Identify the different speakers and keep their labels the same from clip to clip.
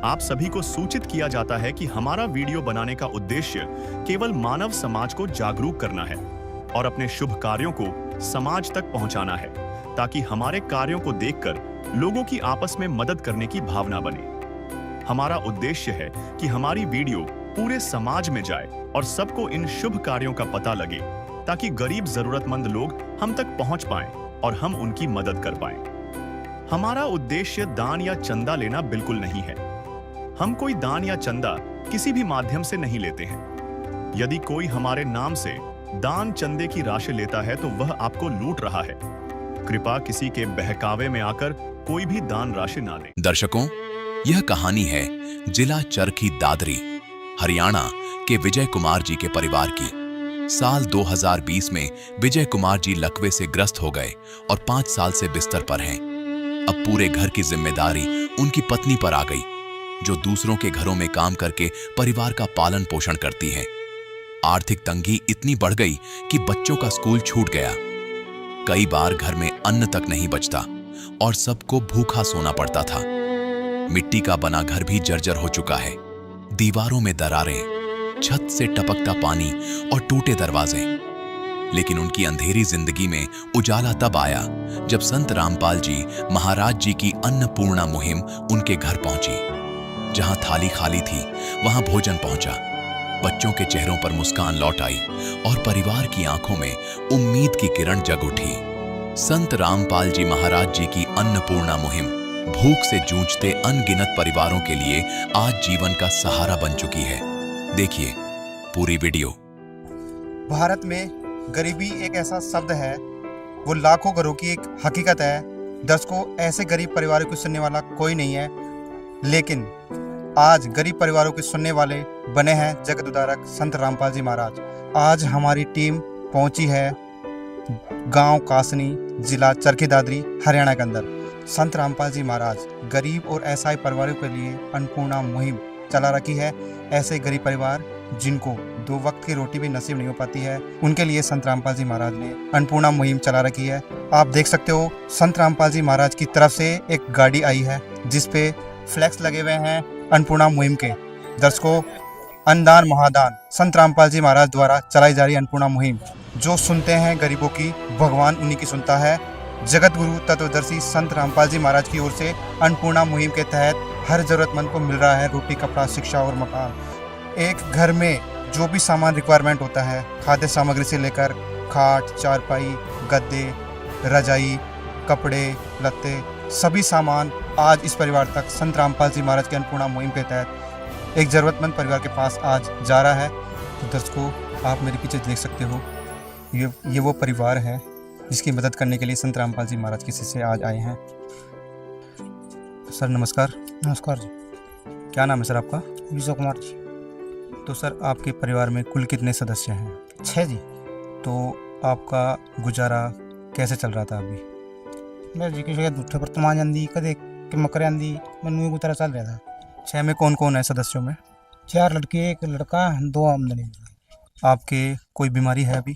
Speaker 1: आप सभी को सूचित किया जाता है कि हमारा वीडियो बनाने का उद्देश्य केवल मानव समाज को जागरूक करना है और अपने शुभ कार्यों को समाज तक पहुंचाना है, ताकि हमारे कार्यों को देखकर लोगों की आपस में मदद करने की भावना बने। हमारा उद्देश्य है कि हमारी वीडियो पूरे समाज में जाए और सबको इन शुभ कार्यों का पता लगे, ताकि गरीब जरूरतमंद लोग हम तक पहुंच पाएं और हम उनकी मदद कर पाएं। हमारा उद्देश्य दान या चंदा लेना बिल्कुल नहीं है। हम कोई दान या चंदा किसी भी माध्यम से नहीं लेते हैं। यदि कोई हमारे नाम से दान चंदे की राशि लेता है तो वह आपको लूट रहा है। कृपया किसी के बहकावे में आकर कोई भी दान राशि ना दें।
Speaker 2: दर्शकों, यह कहानी है जिला चरखी दादरी, हरियाणा के विजय कुमार जी के परिवार की। साल 2020 में विजय कुमार जी लकवे से ग्रस्त हो गए और 5 साल से बिस्तर पर हैं। अब पूरे घर की जिम्मेदारी उनकी पत्नी पर आ गई, जो दूसरों के घरों में काम करके परिवार का पालन पोषण करती है। आर्थिक तंगी इतनी बढ़ गई कि बच्चों का स्कूल छूट गया। कई बार घर में अन्न तक नहीं बचता और सबको भूखा सोना पड़ता था। मिट्टी का बना घर भी जर्जर हो चुका है। दीवारों में दरारें, छत से टपकता पानी और टूटे दरवाजे। लेकिन उनकी अंधेरी जिंदगी में उजाला तब आया जब संत रामपाल जी महाराज जी की अन्नपूर्णा मुहिम उनके घर पहुंची। जहां थाली खाली थी वहां भोजन पहुंचा। बच्चों के चेहरों पर मुस्कान लौट आई और परिवार की आंखों में उम्मीद की किरण जग उठी। संत रामपाल जी महाराज जी की अन्नपूर्णा मुहिम भूख से जूझते अनगिनत परिवारों के लिए आज जीवन का सहारा बन चुकी है। देखिए पूरी वीडियो।
Speaker 3: भारत में गरीबी एक ऐसा शब्द है, वो लाखों घरों की एक हकीकत है। दर्शकों, ऐसे गरीब परिवारों को सुनने वाला कोई नहीं है, लेकिन आज गरीब परिवारों के सुनने वाले बने हैं जगत उद्धारक संत रामपाल जी महाराज। आज हमारी टीम पहुंची है गांव कासनी, जिला चरखी दादरी, हरियाणा के अंदर। संत रामपाल जी महाराज गरीब और असहाय परिवारों के लिए अन्नपूर्णा मुहिम चला रखी है। ऐसे गरीब परिवार जिनको 2 वक्त की रोटी भी नसीब नहीं हो पाती है, उनके लिए संत रामपाल जी महाराज ने अन्नपूर्णा मुहिम चला रखी है। आप देख सकते हो संत रामपाल जी महाराज की तरफ से एक गाड़ी आई है जिसपे फ्लैक्स लगे हुए हैं अन्नपूर्णा मुहिम के। दर्शकों, अन्नदान महादान संत रामपाल जी महाराज द्वारा चलाई जा रही अन्नपूर्णा मुहिम। जो सुनते हैं गरीबों की, भगवान उन्हीं की सुनता है। जगत गुरु तत्वदर्शी संत रामपाल जी महाराज की ओर से अन्नपूर्णा मुहिम के तहत हर जरूरतमंद को मिल रहा है रोटी, कपड़ा, शिक्षा और मकान। एक घर में जो भी सामान रिक्वायरमेंट होता है, खाद्य सामग्री से लेकर खाट, चारपाई, गद्दे, रजाई, कपड़े, लत्ते, सभी सामान आज इस परिवार तक संत रामपाल जी महाराज के अन्नपूर्णा मुहिम के तहत एक जरूरतमंद परिवार के पास आज जा रहा है। तो दर्शकों, आप मेरे पीछे देख सकते हो, ये वो परिवार है जिसकी मदद करने के लिए संत रामपाल जी महाराज के शिष्य आज आए हैं। सर नमस्कार।
Speaker 4: नमस्कार जी।
Speaker 3: क्या नाम है सर आपका?
Speaker 4: विजय कुमार जी।
Speaker 3: तो सर, आपके परिवार में कुल कितने सदस्य हैं?
Speaker 4: 6 जी।
Speaker 3: तो आपका गुजारा कैसे चल रहा था अभी?
Speaker 4: मैं जी किसी दूठे पर तमा जाती, कदे कि मकर आंदी, मैं गुजारा चल रहा था।
Speaker 3: 6 में कौन कौन है सदस्यों में?
Speaker 4: 4 लड़के, 1 लड़का, 2 आमदनी।
Speaker 3: आपके कोई बीमारी है अभी?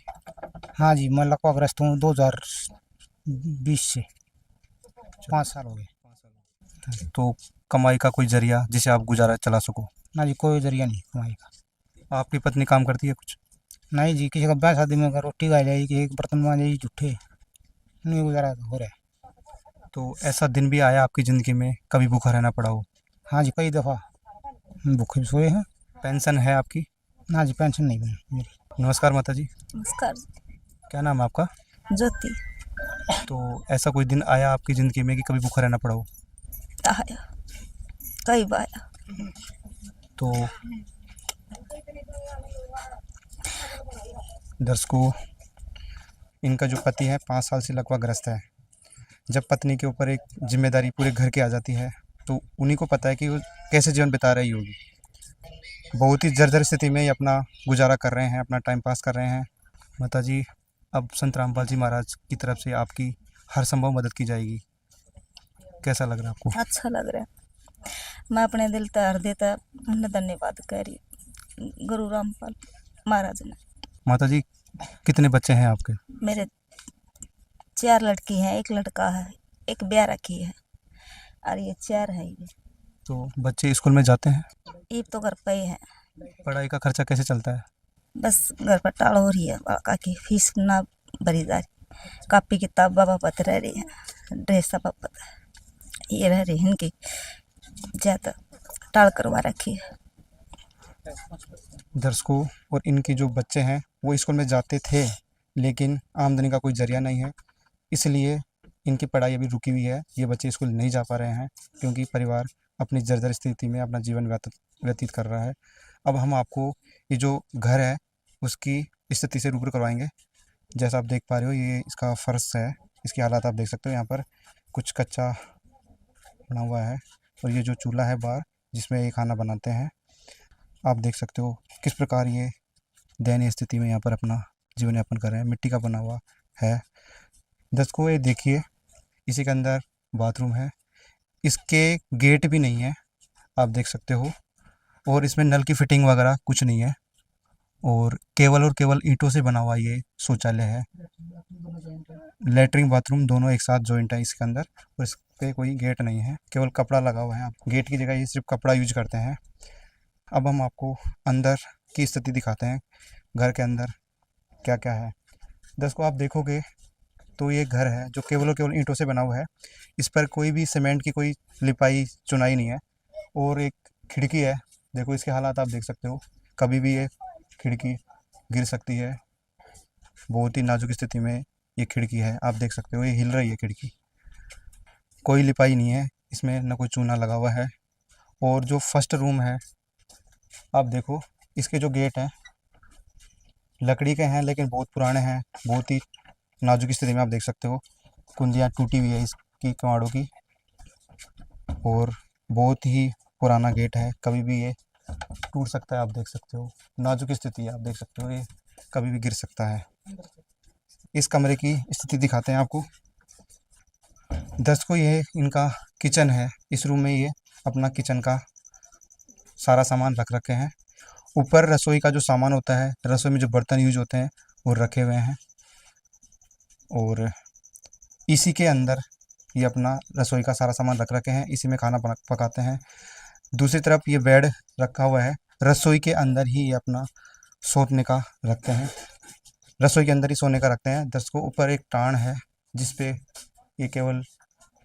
Speaker 4: हाँ जी, मैं लकवाग्रस्त हूँ 2020 से 5 साल हो गए।
Speaker 3: तो कमाई का कोई जरिया जिसे आप गुजारा चला सको?
Speaker 4: ना जी, कोई जरिया नहीं कमाई का।
Speaker 3: आपकी पत्नी काम करती है कुछ?
Speaker 4: नहीं जी, किसी का ब्याह शादी में रोटी खा जाएगी, एक बर्तन मान जाएगी, झूठे नहीं गुजारा हो रहा है।
Speaker 3: तो ऐसा दिन भी आया आपकी ज़िंदगी में कभी भूखा रहना पड़ा हो?
Speaker 4: हाँ जी, कई दफ़ा भूखे भी सोए हैं।
Speaker 3: पेंशन है आपकी?
Speaker 4: ना जी, पेंशन नहीं बनी मेरी।
Speaker 3: नमस्कार माता जी।
Speaker 5: नमस्कार।
Speaker 3: क्या नाम है आपका?
Speaker 5: ज्योति।
Speaker 3: तो ऐसा कोई दिन आया आपकी ज़िंदगी में कि कभी भूखा रहना पड़ा हो?
Speaker 5: आया, कई बार।
Speaker 3: तो दर्शकों, इनका जो पति है 5 साल से लकवाग्रस्त है। जब पत्नी के ऊपर एक जिम्मेदारी पूरे घर की आ जाती है तो उन्हीं को पता है कि वो कैसे जीवन बिता रही होगी। बहुत ही जर्जर स्थिति में ये अपना गुजारा कर रहे हैं, अपना टाइम पास कर रहे हैं। माता जी, अब संत रामपाल जी महाराज की तरफ से आपकी हर संभव मदद की जाएगी। कैसा लग रहा है आपको?
Speaker 5: अच्छा लग रहा है। मैं अपने दिल से हृदय से उन्हें धन्यवाद कह रही हूँ, गुरु रामपाल महाराज ने।
Speaker 3: माता जी, कितने बच्चे हैं आपके?
Speaker 5: मेरे 4 लड़की हैं, 1 लड़का है, 1 ब्याह रखी है, और ये 4 है ये।
Speaker 3: तो बच्चे स्कूल में जाते हैं,
Speaker 5: ये तो घर पे ही है।
Speaker 3: पढ़ाई का खर्चा कैसे चलता है?
Speaker 5: बस घर पर टाल हो रही है, बाका की फीस ना भरी जा रही, कापी किताब बाबा पत रह रही है, ड्रेस सब पता ये रह रही है इनकी, ज़्यादा टाल करवा रखी है।
Speaker 3: दर्शकों, और इनके जो बच्चे हैं वो स्कूल में जाते थे, लेकिन आमदनी का कोई जरिया नहीं है, इसलिए इनकी पढ़ाई अभी रुकी हुई है। ये बच्चे स्कूल नहीं जा पा रहे हैं क्योंकि परिवार अपनी जर्जर स्थिति में अपना जीवन व्यतीत कर रहा है। अब हम आपको ये जो घर है उसकी स्थिति से रूबरू करवाएंगे। जैसा आप देख पा रहे हो, ये इसका फर्श है, इसकी हालात आप देख सकते हो। यहाँ पर कुछ कच्चा बना हुआ है और ये जो चूल्हा है बाहर जिसमें ये खाना बनाते हैं, आप देख सकते हो किस प्रकार ये दयनीय स्थिति में यहाँ पर अपना जीवन यापन कर रहे हैं। मिट्टी का बना हुआ है। दर्शकों, ये देखिए, इसी के अंदर बाथरूम है, इसके गेट भी नहीं है, आप देख सकते हो, और इसमें नल की फिटिंग वगैरह कुछ नहीं है, और केवल ईंटों से बना हुआ ये शौचालय है। लेटरिन बाथरूम दोनों एक साथ जॉइंट है इसके अंदर, और इस पे कोई गेट नहीं है, केवल कपड़ा लगा हुआ है। आप गेट की जगह ये सिर्फ कपड़ा यूज करते हैं। अब हम आपको अंदर की स्थिति दिखाते हैं, घर के अंदर क्या क्या है। दर्शकों, आप देखोगे तो ये घर है जो केवल और केवल ईंटों से बना हुआ है, इस पर कोई भी सीमेंट की कोई लिपाई चुनाई नहीं है, और एक खिड़की है। देखो इसके हालात आप देख सकते हो, कभी भी ये खिड़की गिर सकती है। बहुत ही नाजुक स्थिति में ये खिड़की है, आप देख सकते हो, ये हिल रही है खिड़की। कोई लिपाई नहीं है इसमें, ना कोई चूना लगा हुआ है। और जो फर्स्ट रूम है, आप देखो इसके जो गेट हैं लकड़ी के हैं, लेकिन बहुत पुराने हैं, बहुत ही नाजुक स्थिति में, आप देख सकते हो। कुंडियाँ टूटी हुई है इसकी किवाड़ों की, और बहुत ही पुराना गेट है, कभी भी ये टूट सकता है, आप देख सकते हो। नाजुक स्थिति है, आप देख सकते हो, ये कभी भी गिर सकता है। इस कमरे की स्थिति दिखाते हैं आपको। दर्शकों, ये इनका किचन है। इस रूम में ये अपना किचन का सारा सामान रख रखे हैं। ऊपर रसोई का जो सामान होता है, रसोई में जो बर्तन यूज होते हैं वो रखे हुए हैं, और इसी के अंदर ये अपना रसोई का सारा सामान रख रखे हैं, इसी में खाना पकाते हैं। दूसरी तरफ ये बेड रखा हुआ है, रसोई के अंदर ही ये अपना सोने का रखते हैं, रसोई के अंदर ही सोने का रखते हैं। दर्शकों, ऊपर एक टाण है जिस पे ये केवल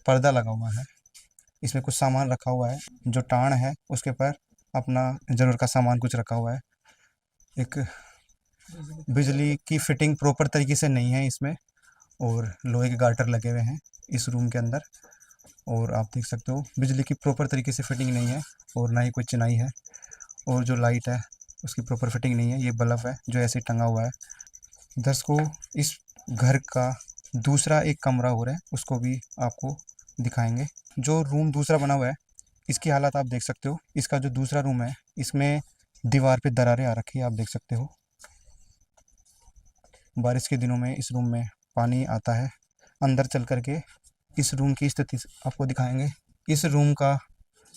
Speaker 3: पर्दा लगा हुआ है, इसमें कुछ सामान रखा हुआ है। जो टाण है उसके ऊपर अपना ज़रूरत का सामान कुछ रखा हुआ है। एक बिजली की फिटिंग प्रॉपर तरीके से नहीं है इसमें, और लोहे के गार्टर लगे हुए हैं इस रूम के अंदर, और आप देख सकते हो बिजली की प्रॉपर तरीके से फिटिंग नहीं है, और ना ही कोई चिनाई है, और जो लाइट है उसकी प्रॉपर फिटिंग नहीं है। ये बल्ब है जो ऐसे टंगा हुआ है। दर्शकों, इस घर का दूसरा एक कमरा हो रहा है, उसको भी आपको दिखाएंगे। जो रूम दूसरा बना हुआ है इसकी हालत आप देख सकते हो। इसका जो दूसरा रूम है इसमें दीवार पे दरारें आ रखी है, आप देख सकते हो। बारिश के दिनों में इस रूम में पानी आता है। अंदर चल करके इस रूम की स्थिति आपको दिखाएंगे। इस रूम का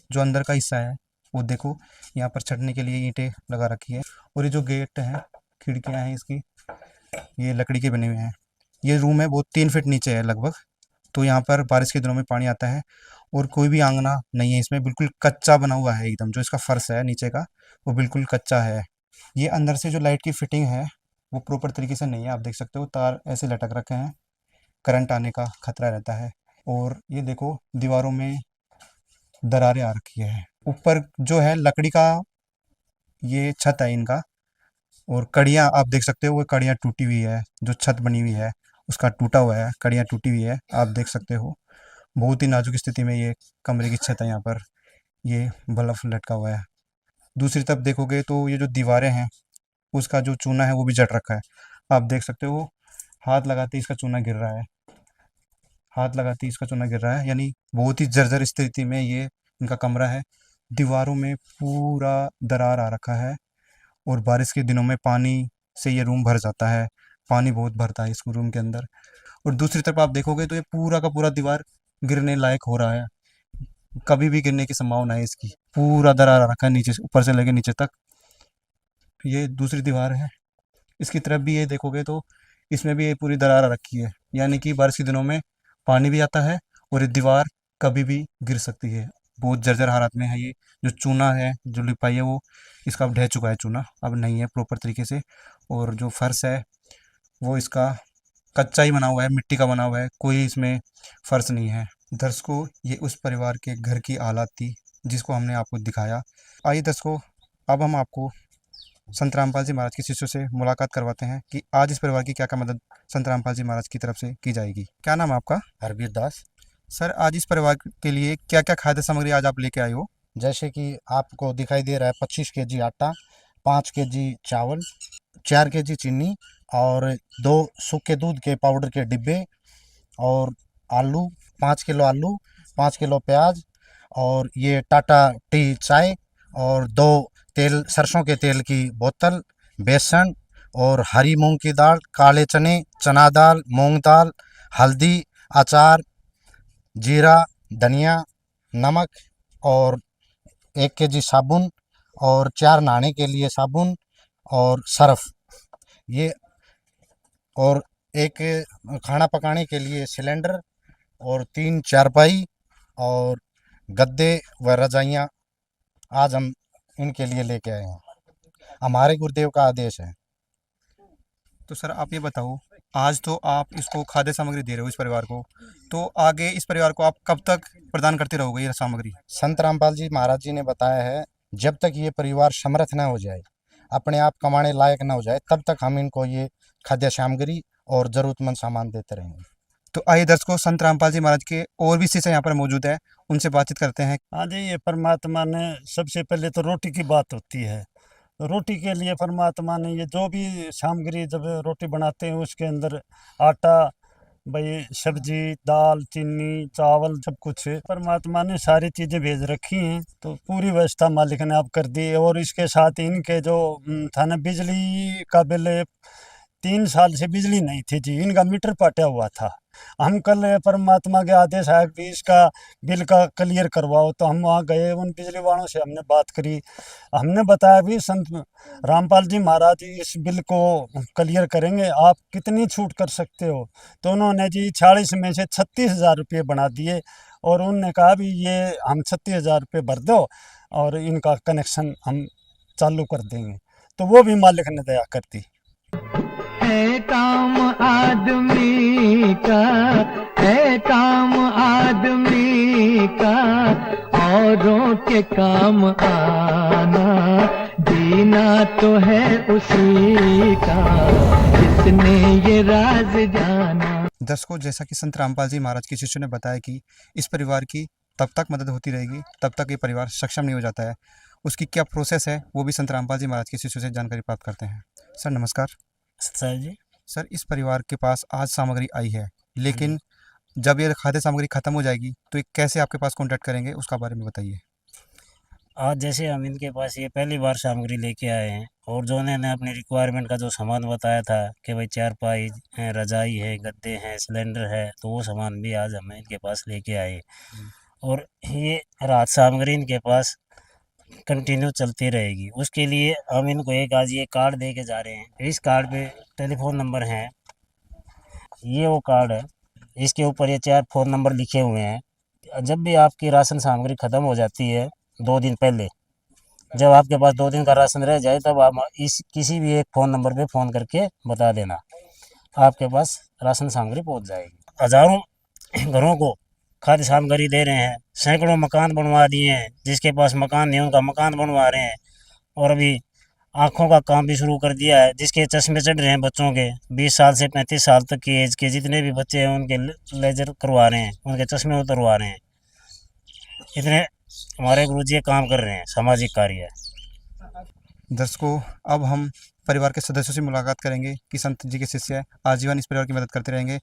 Speaker 3: जो अंदर का हिस्सा है वो देखो, यहाँ पर चढ़ने के लिए ईंटें लगा रखी है, और ये जो गेट है, खिड़कियाँ हैं इसकी, ये लकड़ी के बने हुए हैं। ये रूम है वो 3 फीट नीचे है लगभग, तो यहाँ पर बारिश के दिनों में पानी आता है, और कोई भी आंगना नहीं है इसमें, बिल्कुल कच्चा बना हुआ है एकदम। जो इसका फर्श है नीचे का वो बिल्कुल कच्चा है। ये अंदर से जो लाइट की फिटिंग है वो प्रॉपर तरीके से नहीं है, आप देख सकते हो। तार ऐसे लटक रखे हैं, करंट आने का खतरा रहता है। और ये देखो दीवारों में दरारें आ रखी है। ऊपर जो है लकड़ी का ये छत है इनका, और कड़ियाँ आप देख सकते हो, वो कड़ियाँ टूटी हुई है। जो छत बनी हुई है उसका टूटा हुआ है, कड़ियाँ टूटी हुई है, आप देख सकते हो। बहुत ही नाजुक स्थिति में ये कमरे की छत है। यहाँ पर ये बल्ब लटका हुआ है। दूसरी तरफ देखोगे तो ये जो दीवारें हैं उसका जो चूना है वो भी जट रखा है, आप देख सकते हो। हाथ लगाते ही इसका चूना गिर रहा है, हाथ लगाते ही इसका चूना गिर रहा है, यानी बहुत ही जर्जर स्थिति में ये इनका कमरा है। दीवारों में पूरा दरार आ रखा है, और बारिश के दिनों में पानी से ये रूम भर जाता है, पानी बहुत भरता है इस रूम के अंदर। और दूसरी तरफ आप देखोगे तो ये पूरा का पूरा दीवार गिरने लायक हो रहा है, कभी भी गिरने की संभावना है इसकी। पूरा दरार आ रखा है नीचे से, ऊपर से लेके नीचे तक। ये दूसरी दीवार है, इसकी तरफ भी ये देखोगे तो इसमें भी ये पूरी दरार आ रखी है, यानी कि बारिश के दिनों में पानी भी आता है और ये दीवार कभी भी गिर सकती है। बहुत जर्जर हालत में है ये। जो चूना है, जो लिपाई है, वो इसका अब ढह चुका है, चूना अब नहीं है प्रॉपर तरीके से। और जो फर्श है वो इसका कच्चा ही बना हुआ है, मिट्टी का बना हुआ है, कोई इसमें फर्श नहीं है। दर्शकों, ये उस परिवार के घर की हालत थी जिसको हमने आपको दिखाया। आइए दर्शकों, अब हम आपको संत रामपाल जी महाराज के शिष्यों से मुलाकात करवाते हैं कि आज इस परिवार की क्या क्या मदद संत रामपाल जी महाराज की तरफ से की जाएगी। क्या नाम है आपका?
Speaker 6: हरबीर दास।
Speaker 3: सर, आज इस परिवार के लिए क्या क्या खाद्य सामग्री आज आप लेके आए हो?
Speaker 6: जैसे कि आपको दिखाई दे रहा है 25 केजी आटा, 5 केजी चावल, 4 केजी चीनी और 2 सूखे दूध के पाउडर के डिब्बे और आलू, 5 किलो आलू, 5 किलो प्याज और ये टाटा टी चाय और 2 तेल सरसों के तेल की बोतल, बेसन और हरी मूंग की दाल, काले चने, चना दाल, मूंग दाल, हल्दी, अचार, जीरा, धनिया, नमक और 1 केजी साबुन और 4 नहाने के लिए साबुन और सर्फ, ये और एक खाना पकाने के लिए सिलेंडर और 3 चारपाई और गद्दे व रजाइयाँ आज हम इनके लिए लेके आए हैं। हमारे गुरुदेव का आदेश है।
Speaker 3: तो सर, आप ये बताओ, आज तो आप इसको खाद्य सामग्री दे रहे हो इस परिवार को, तो आगे इस परिवार को आप कब तक प्रदान करते रहोगे ये सामग्री?
Speaker 6: संत रामपाल जी महाराज जी ने बताया है, जब तक ये परिवार समर्थ न हो जाए, अपने आप कमाने लायक न हो जाए, तब तक हम इनको ये खाद्य सामग्री और ज़रूरतमंद सामान देते रहेंगे।
Speaker 3: तो आइए दर्शकों, संत रामपाल जी महाराज के और भी शिष्य यहाँ पर मौजूद है, उनसे बातचीत करते हैं।
Speaker 7: हाँ जी, ये परमात्मा ने सबसे पहले तो रोटी की बात होती है। रोटी के लिए परमात्मा ने ये जो भी सामग्री, जब रोटी बनाते हैं उसके अंदर आटा, भाई सब्जी, दाल, चीनी, चावल, सब कुछ परमात्मा ने सारी चीज़ें भेज रखी हैं। तो पूरी व्यवस्था मालिक ने आप कर दी। और इसके साथ इनके जो था ना, बिजली का बिल 3 साल से बिजली नहीं थी जी, इनका मीटर पाटा हुआ था। हम कल परमात्मा के आदेश आया कि इसका बिल का क्लियर करवाओ, तो हम वहाँ गए, उन बिजली वालों से हमने बात करी। हमने बताया भी संत रामपाल जी महाराज इस बिल को क्लियर करेंगे, आप कितनी छूट कर सकते हो? तो उन्होंने जी 40 में से 36,000 रुपये बना दिए और उनने कहा भी ये हम 36,000 रुपये भर दो और इनका कनेक्शन हम चालू कर देंगे। तो वो भी मालिक ने दया कर दी।
Speaker 8: है काम आदमी का, है काम आदमी का, औरों के काम आना, जीना तो है उसी का, जिसने ये राज जाना।
Speaker 3: दर्शकों, जैसा कि संत रामपाल जी महाराज के शिष्यों ने बताया कि इस परिवार की तब तक मदद होती रहेगी तब तक ये परिवार सक्षम नहीं हो जाता है। उसकी क्या प्रोसेस है वो भी संत रामपाल जी महाराज के शिष्यों से जानकारी प्राप्त करते हैं। सर नमस्कार।
Speaker 7: सर जी,
Speaker 3: सर, इस परिवार के पास आज सामग्री आई है, लेकिन जब ये खाद्य सामग्री खत्म हो जाएगी तो ये कैसे आपके पास कांटेक्ट करेंगे, उसका बारे में बताइए।
Speaker 9: आज जैसे हम इनके पास ये पहली बार सामग्री लेके आए हैं और जो उन्होंने अपनी रिक्वायरमेंट का जो सामान बताया था कि भाई चारपाई है, रजाई है, गद्दे हैं, सिलेंडर है, तो वो सामान भी आज हमें इनके पास लेके आए। और ये राहत सामग्री इनके पास कंटिन्यू चलती रहेगी। उसके लिए हम इनको एक आज ये कार्ड दे के जा रहे हैं। इस कार्ड पे टेलीफोन नंबर है, ये वो कार्ड है, इसके ऊपर ये 4 फ़ोन नंबर लिखे हुए हैं। जब भी आपकी राशन सामग्री ख़त्म हो जाती है 2 दिन पहले, जब आपके पास 2 दिन का राशन रह जाए, तब आप इस किसी भी एक फ़ोन नंबर पे फ़ोन करके बता देना, आपके पास राशन सामग्री पहुंच जाएगी। हज़ारों घरों को खाद्य सामग्री दे रहे हैं, सैकड़ों मकान बनवा दिए हैं, जिसके पास मकान नहीं उनका मकान बनवा रहे हैं। और अभी आँखों का काम भी शुरू कर दिया है, जिसके चश्मे चढ़ रहे हैं बच्चों के, 20 साल से 35 साल तक की एज के जितने भी बच्चे हैं उनके लेजर करवा रहे हैं, उनके चश्मे उतरवा रहे हैं। इतने हमारे गुरुजी काम कर रहे हैं, सामाजिक कार्य है।
Speaker 3: दर्शकों, अब हम परिवार के सदस्यों से मुलाकात करेंगे कि संत जी के शिष्य आजीवन इस परिवार की मदद करते रहेंगे।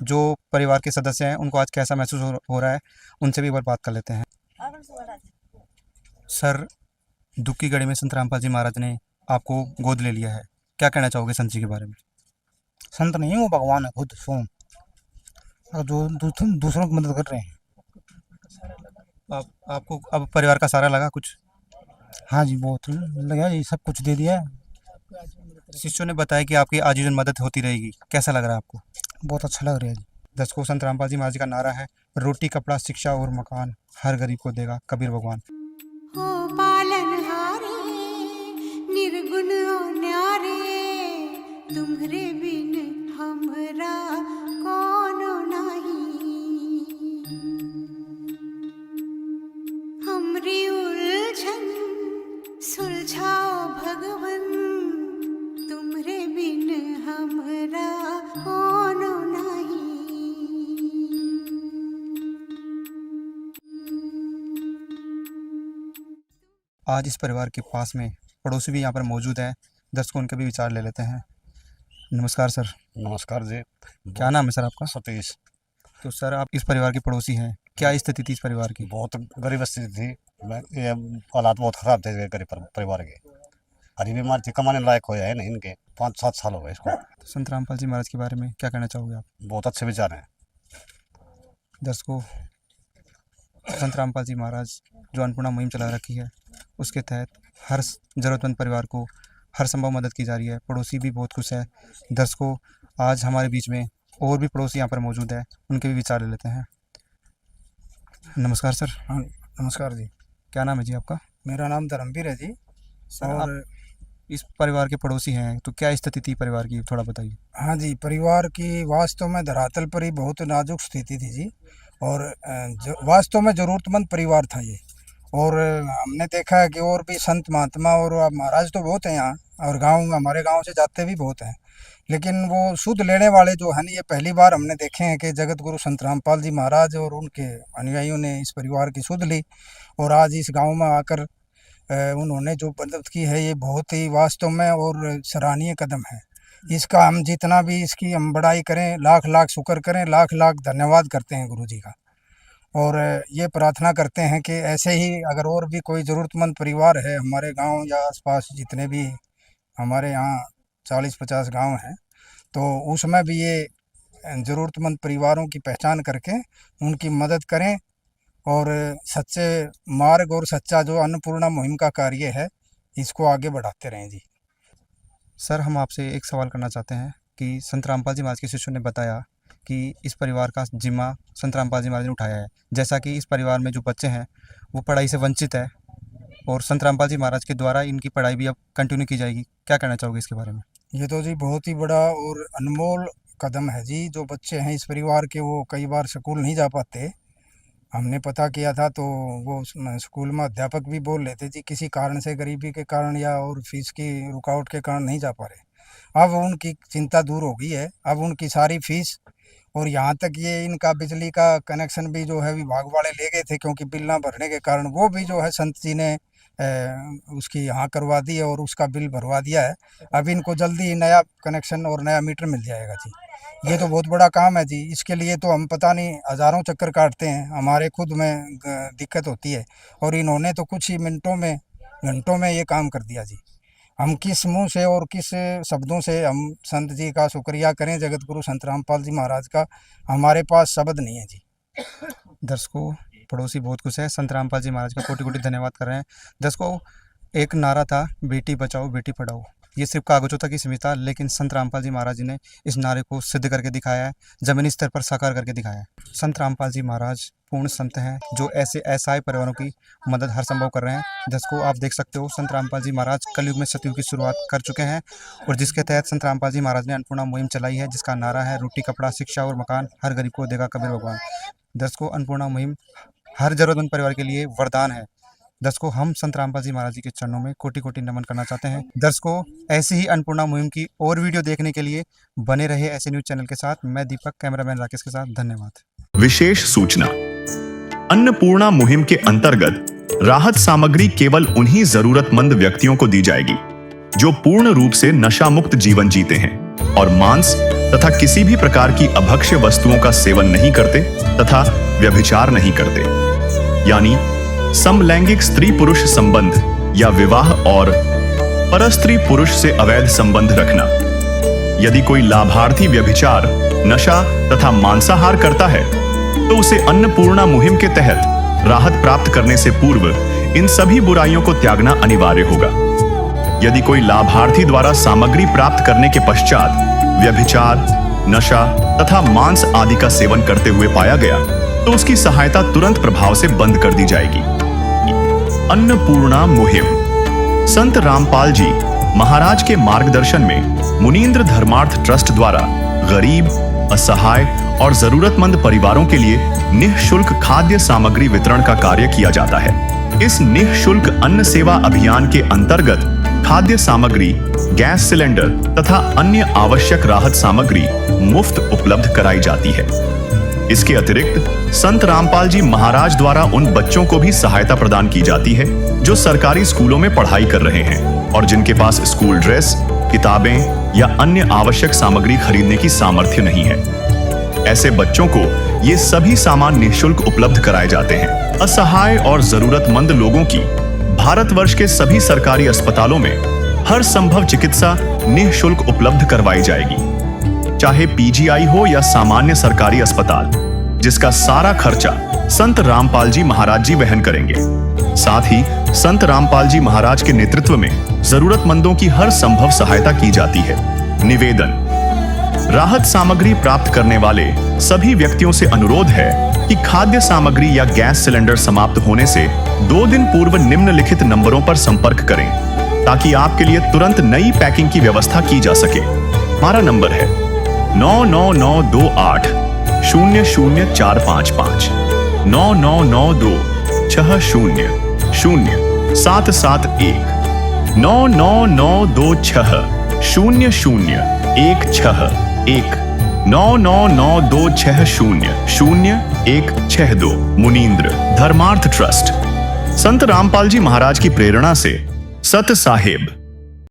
Speaker 3: जो परिवार के सदस्य हैं उनको आज कैसा महसूस हो रहा है, उनसे भी एक बार बात कर लेते हैं। सर, दुख की घड़ी में संत रामपाल जी महाराज ने आपको गोद ले लिया है, क्या कहना चाहोगे संत जी के बारे में?
Speaker 4: संत नहीं है, वो भगवान है खुद स्वयं, जो दूसरों की मदद कर रहे हैं।
Speaker 3: आपको अब परिवार का सहारा लगा कुछ?
Speaker 4: हाँ जी, बहुत लगा, ये सब कुछ दे दिया है।
Speaker 3: शिष्यों ने बताया कि आपकी आजीवन मदद होती रहेगी, कैसा लग रहा है आपको?
Speaker 4: बहुत अच्छा लग रहा है जी।
Speaker 3: दर्शकों, संत रामपाल जी महाराज का नारा है, रोटी कपड़ा शिक्षा और मकान हर गरीब को देगा कबीर भगवान।
Speaker 10: हो पालनहारे निर्गुण न्यारे, तुम्हरे बिन हमरा कोनो नाही। हमरी उलझन सुलझाओ भगवन, तुम्हरे बिन हमरा कोनो नाही।
Speaker 3: आज इस परिवार के पास में पड़ोसी भी यहाँ पर मौजूद है। दर्शकों उनके भी विचार ले लेते हैं। नमस्कार सर।
Speaker 7: नमस्कार जी।
Speaker 3: क्या नाम है सर आपका?
Speaker 7: सतीश।
Speaker 3: तो सर आप इस परिवार के पड़ोसी हैं, क्या स्थिति थी इस परिवार की?
Speaker 7: बहुत गरीब स्थिति थी, ये हालात बहुत ख़राब थे गरीब परिवार के। हरी बीमार थी, कमाने लायक हो है नहीं, इनके 5-7 साल हो गए इसको।
Speaker 3: तो संत रामपाल जी महाराज के बारे में क्या कहना चाहोगे आप?
Speaker 7: बहुत अच्छे विचार हैं।
Speaker 3: दर्शकों, संत रामपाल जी महाराज जो अन्नपूर्णा मुहिम चला रखी है, उसके तहत हर ज़रूरतमंद परिवार को हर संभव मदद की जा रही है। पड़ोसी भी बहुत खुश है। दर्शकों, आज हमारे बीच में और भी पड़ोसी यहाँ पर मौजूद है, उनके भी विचार ले लेते हैं। नमस्कार सर।
Speaker 4: हाँ नमस्कार जी।
Speaker 3: क्या नाम है जी आपका?
Speaker 4: मेरा नाम धर्मवीर है जी।
Speaker 3: सर आप इस परिवार के पड़ोसी हैं, तो क्या स्थिति थी परिवार की, थोड़ा बताइए।
Speaker 4: हाँ जी, परिवार की वास्तव में धरातल पर ही बहुत नाजुक स्थिति थी जी, और वास्तव में ज़रूरतमंद परिवार था ये। और हमने देखा है कि और भी संत महात्मा और महाराज तो बहुत हैं यहाँ, और गांव हमारे गांव से जाते भी बहुत हैं, लेकिन वो शुद्ध लेने वाले जो हैं, ये पहली बार हमने देखे हैं कि जगत गुरु संत रामपाल जी महाराज और उनके अनुयायियों ने इस परिवार की सुध ली, और आज इस गांव में आकर उन्होंने जो मदद की है, ये बहुत ही वास्तव में और सराहनीय कदम है। इसका हम जितना भी इसकी हम बड़ाई करें, लाख लाख शुक्र करें, लाख लाख धन्यवाद करते हैं गुरु जी का। और ये प्रार्थना करते हैं कि ऐसे ही अगर और भी कोई ज़रूरतमंद परिवार है हमारे गांव या आसपास, जितने भी हमारे यहाँ 40-50 गांव हैं, तो उसमें भी ये ज़रूरतमंद परिवारों की पहचान करके उनकी मदद करें, और सच्चे मार्ग और सच्चा जो अन्नपूर्णा मुहिम का कार्य है, इसको आगे बढ़ाते रहें जी।
Speaker 3: सर हम आपसे एक सवाल करना चाहते हैं कि संत रामपाल जी महाराज के शिष्यों ने बताया कि इस परिवार का जिम्मा संत रामपाल जी महाराज ने उठाया है, जैसा कि इस परिवार में जो बच्चे हैं वो पढ़ाई से वंचित है, और संत रामपाल जी महाराज के द्वारा इनकी पढ़ाई भी अब कंटिन्यू की जाएगी। क्या कहना चाहोगे इसके बारे में?
Speaker 4: ये तो जी बहुत ही बड़ा और अनमोल कदम है जी। जो बच्चे हैं इस परिवार के, वो कई बार स्कूल नहीं जा पाते। हमने पता किया था तो वो स्कूल में अध्यापक भी बोल लेते जी किसी कारण से, गरीबी के कारण या और फीस की रुकावट के कारण नहीं जा पा रहे। अब उनकी चिंता दूर हो गई है। अब उनकी सारी फीस, और यहाँ तक ये इनका बिजली का कनेक्शन भी जो है विभाग वाले ले गए थे, क्योंकि बिल ना भरने के कारण, वो भी जो है संत जी ने उसकी यहाँ करवा दी है और उसका बिल भरवा दिया है। अब इनको जल्दी ही नया कनेक्शन और नया मीटर मिल जाएगा जी। ये तो बहुत बड़ा काम है जी। इसके लिए तो हम पता नहीं हज़ारों चक्कर काटते हैं, हमारे खुद में दिक्कत होती है, और इन्होंने तो कुछ ही मिनटों में, घंटों में ये काम कर दिया जी। हम किस मुंह से और किस शब्दों से हम संत जी का शुक्रिया करें, जगत गुरु संत रामपाल जी महाराज का, हमारे पास शब्द नहीं है जी।
Speaker 3: दर्शकों, पड़ोसी बहुत खुश है, संत रामपाल जी महाराज का कोटि कोटि धन्यवाद कर रहे हैं। दर्शकों, एक नारा था, बेटी बचाओ बेटी पढ़ाओ। ये सिर्फ कागजों तक ही सीमित था, लेकिन संत रामपाल जी महाराज जी ने इस नारे को सिद्ध करके दिखाया है, जमीनी स्तर पर साकार करके दिखाया है। संत रामपाल जी महाराज पूर्ण संत हैं, जो ऐसे असहाय परिवारों की मदद हर संभव कर रहे हैं। दर्शकों, आप देख सकते हो, संत रामपाल जी महाराज कलयुग में सतयुग की शुरुआत कर चुके हैं, और जिसके तहत संत रामपाल जी महाराज ने अन्नपूर्णा मुहिम चलाई है, जिसका नारा है रोटी कपड़ा शिक्षा और मकान हर गरीब को देगा कबीर भगवान। दर्शकों, अन्नपूर्णा मुहिम हर जरूरतमंद परिवार के लिए वरदान है। दर्शकों, हम संत रामपाल जी महाराज जी के चरणों में कोटि कोटि नमन करना चाहते हैं। दर्शकों, ऐसी ही अन्नपूर्णा मुहिम की और वीडियो देखने के लिए बने रहे ऐसे न्यूज चैनल के साथ। मैं दीपक, कैमरामैन राकेश के साथ। धन्यवाद।
Speaker 1: विशेष सूचना, अन्नपूर्णा मुहिम के अंतर्गत राहत सामग्री केवल उन्हीं जरूरतमंद व्यक्तियों को दी जाएगी जो पूर्ण रूप से नशा मुक्त जीवन जीते हैं और मांस तथा किसी भी प्रकार की अभक्ष्य वस्तुओं का सेवन नहीं करते तथा व्यभिचार नहीं करते, यानी समलैंगिक स्त्री पुरुष संबंध या विवाह और परस्त्री पुरुष से अवैध संबंध रखना। यदि कोई लाभार्थी व्यभिचार, नशा तथा मांसाहार करता है तो उसे अन्नपूर्णा मुहिम के तहत राहत प्राप्त करने से पूर्व इन सभी बुराइयों को त्यागना अनिवार्य होगा। यदि कोई लाभार्थी द्वारा सामग्री प्राप्त करने के पश्चात व्यभिचार, नशा तथा मांस आदि का सेवन करते हुए पाया गया तो उसकी सहायता तुरंत प्रभाव से बंद कर दी जाएगी। अन्नपूर्णा मुहिम। संत रामपाल जी महाराज के मार्गदर्शन में मुनींद्र धर्मार्थ ट्रस्ट द्वारा गरीब, असहाय और जरूरतमंद परिवारों के लिए निःशुल्क खाद्य सामग्री वितरण का कार्य किया जाता है। इस निःशुल्क अन्न सेवा अभियान के अंतर्गत खाद्य सामग्री, गैस सिलेंडर तथा अन्य आवश्यक राहत सामग्री मुफ्त उपलब्ध कराई जाती है। इसके अतिरिक्त संत रामपाल जी महाराज द्वारा उन बच्चों को भी सहायता प्रदान की जाती है जो सरकारी स्कूलों में पढ़ाई कर रहे हैं और जिनके पास स्कूल ड्रेस, किताबें या अन्य आवश्यक सामग्री खरीदने की सामर्थ्य नहीं है। ऐसे बच्चों को ये सभी सामान निःशुल्क उपलब्ध कराए जाते हैं। असहाय और जरूरतमंद लोगों की भारतवर्ष के सभी सरकारी अस्पतालों में हर संभव चिकित्सा निःशुल्क उपलब्ध करवाई जाएगी, चाहे पीजीआई हो या सामान्य सरकारी अस्पताल, जिसका सारा खर्चा संत रामपाल जी महाराज जी वहन करेंगे। साथ ही संत रामपाल जी महाराज के नेतृत्व में जरूरतमंदों की हर संभव सहायता की जाती है। निवेदन। राहत सामग्री प्राप्त करने वाले सभी व्यक्तियों से अनुरोध है कि खाद्य सामग्री या गैस सिलेंडर समाप्त होने से 2 दिन पूर्व निम्नलिखित नंबरों पर संपर्क करें ताकि आपके लिए तुरंत नई पैकिंग की व्यवस्था की जा सके। हमारा नंबर है 99928 00455 9992 60 0771 99926 0016 99926000162 मुनींद्र धर्मार्थ ट्रस्ट। संत रामपाल जी महाराज की प्रेरणा से सत साहिब